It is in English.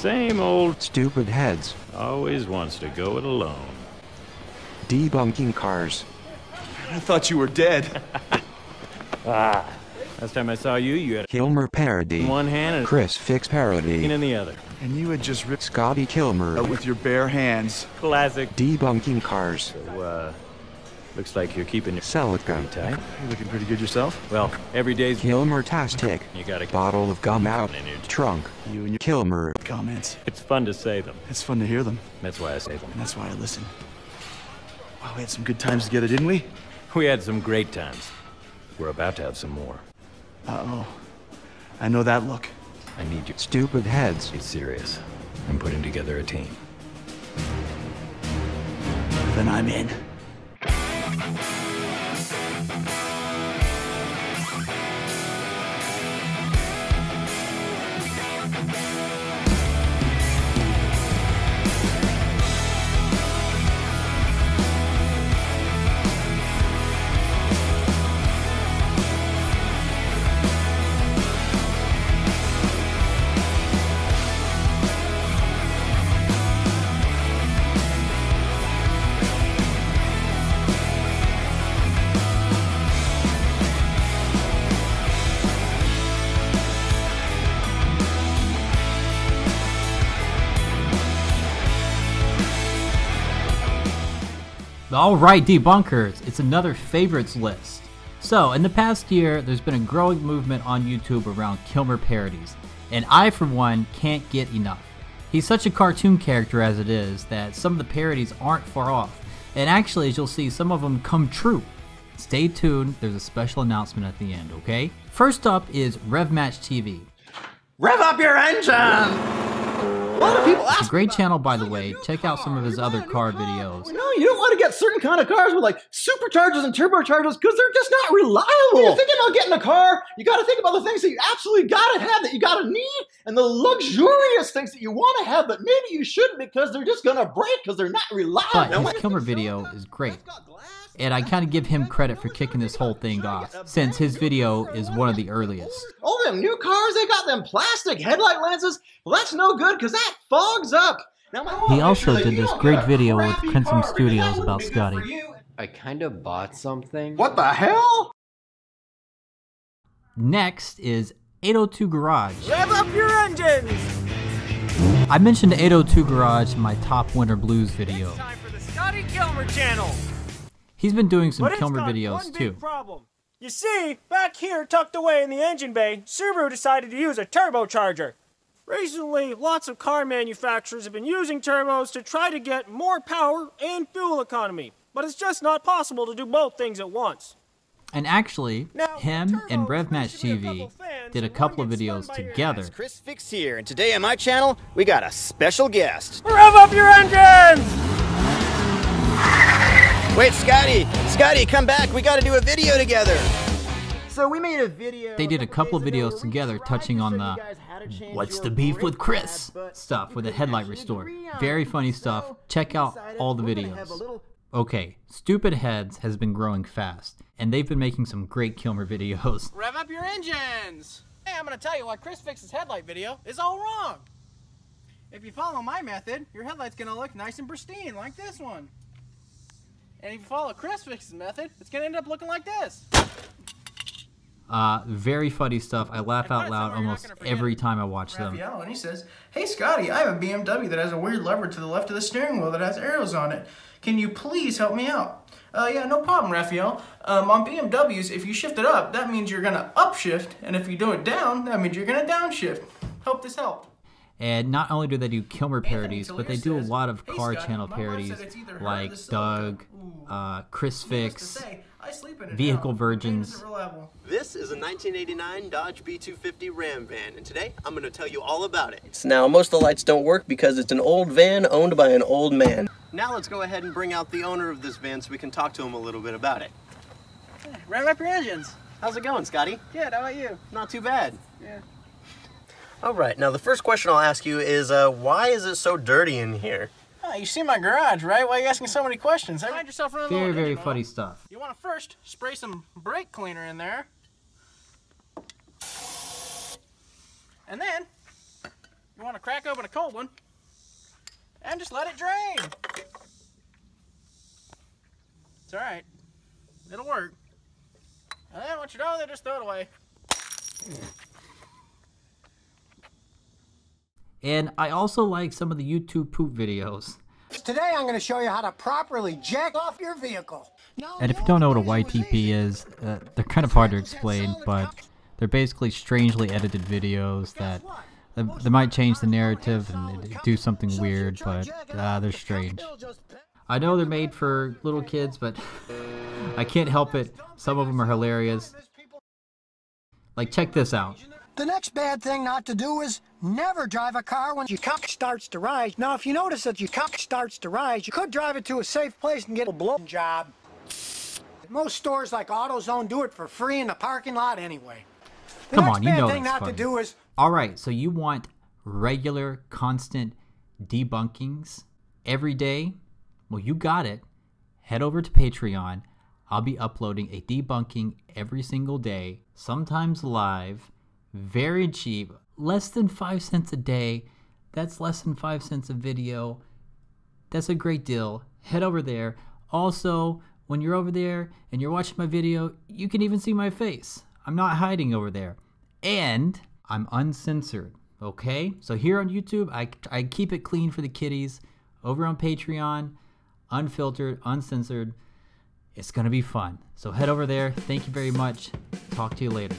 Same old Stupid heads. always wants to go it alone. Debunking cars. I thought you were dead. Last time I saw you, you had Kilmer parody. in one hand and Chris Fix a parody. in the other. And you had just ripped Scotty Kilmer. out with your bare hands. Classic. Debunking cars. So, looks like you're keeping your Celica. pretty tight. You looking pretty good yourself? Well, every day's Kilmer-tastic. you gotta. Bottle of gum out. In your Trunk. You and your Kilmer. comments. It's fun to say them. It's fun to hear them, That's why I say them. and that's why I listen. Wow, we had some good times together, didn't we? We had some great times. We're about to have some more. Uh-oh. I know that look. I need you. Stupid heads. Be serious. I'm putting together a team. Then I'm in. Alright, debunkers, it's another favorites list. So, in the past year, there's been a growing movement on YouTube around Kilmer parodies, and I, for one, can't get enough. He's such a cartoon character as it is that some of the parodies aren't far off, and actually, as you'll see, some of them come true. Stay tuned, there's a special announcement at the end, okay? First up is RevMatch TV. Rev up your engine! A lot of people It's ask a great channel, by the way. Check out some of his other car videos. No, you don't want to get certain kind of cars with like superchargers and turbochargers because they're just not reliable. When you're thinking about getting a car, you got to think about the things that you absolutely got to have, that you got to need, and the luxurious things that you want to have, but maybe you shouldn't because they're just going to break because they're not reliable. But his Kilmer video is great. And I kind of give him credit for kicking this whole thing off, since his video is one of the earliest. All them new cars, they got them plastic headlight lenses. Well, that's no good because that fogs up. Now, He also did this great video with Princeton Studios about Scotty. I kind of bought something. What the hell? Next is 802 Garage. Rev up your engines! I mentioned 802 Garage in my Top Winter Blues video. Time for the Scotty Kilmer channel. He's been doing some But it's Kilmer got videos one big too. problem. You see, back here tucked away in the engine bay, Subaru decided to use a turbocharger. Recently, lots of car manufacturers have been using turbos to try to get more power and fuel economy. But it's just not possible to do both things at once. And actually, Now, him and turbos RevMatch used to be a TV couple fans did a and couple one of gets videos spun by your together. ass. Chris Fix here, and today on my channel, we got a special guest. Rev up your engines! Wait, Scotty, come back. We got to do a video together. So we made a video. They did a couple of videos together touching on the "What's the beef with Chris?" stuff with a headlight restore. Very funny stuff. Check out all the videos. Okay, Stupid Heads has been growing fast, and they've been making some great Kilmer videos. Rev up your engines! Hey, I'm gonna tell you why Chris Fix's headlight video is all wrong. If you follow my method, your headlight's gonna look nice and pristine, like this one. And if you follow Chris Fix's method, it's gonna end up looking like this. Very funny stuff. I laugh out loud almost every time I watch them. Raphael, and he says, "Hey Scotty, I have a BMW that has a weird lever to the left of the steering wheel that has arrows on it. Can you please help me out?" Yeah, no problem, Raphael. On BMWs, if you shift it up, that means you're gonna upshift, and if you do it down, that means you're gonna downshift. Hope this helped. And not only do they do Kilmer parodies, Anthony but they do a says, lot of "Hey, car Scotty, channel my wife parodies said it's either her or like the silica." Doug, Ooh. Chris Needless to Fix, say, I sleep in it Vehicle now. Virgins. Maintenance isn't reliable. This is a 1989 Dodge B250 Ram van, and today I'm going to tell you all about it. Now, most of the lights don't work because it's an old van owned by an old man. Now let's go ahead and bring out the owner of this van so we can talk to him a little bit about it. Rev up your engines. How's it going, Scotty? Good, how about you? Not too bad. Yeah. All right, now the first question I'll ask you is, why is it so dirty in here? Oh, you see my garage, right? Why are you asking so many questions? Find yourself running low very, on very engine oil. funny stuff. You want to first spray some brake cleaner in there. And then You want to crack open a cold one and just let it drain. It's all right. It'll work. And then once you're done with it, just throw it away. And I also like some of the YouTube poop videos. Today I'm going to show you how to properly jack off your vehicle. And if you don't know what a YTP is, they're kind of hard to explain, but they're basically strangely edited videos that they might change the narrative and do something weird, but they're strange. I know they're made for little kids, but I can't help it. Some of them are hilarious. Like, check this out. The next bad thing not to do is never drive a car when your cock starts to rise. Now, if you notice that your cock starts to rise, you could drive it to a safe place and get a blow job. Most stores like AutoZone do it for free in the parking lot anyway. Come on, you know The next bad thing that's not funny. to do is... Alright, so you want regular, constant debunkings every day? Well, you got it. Head over to Patreon. I'll be uploading a debunking every single day, sometimes live, very cheap, less than 5 cents a day. That's less than 5 cents a video. That's a great deal. Head over there. Also, when you're over there and you're watching my video, you can even see my face. I'm not hiding over there. And I'm uncensored, okay? So here on YouTube, I keep it clean for the kiddies. Over on Patreon, unfiltered, uncensored. It's gonna be fun. So head over there. Thank you very much. Talk to you later.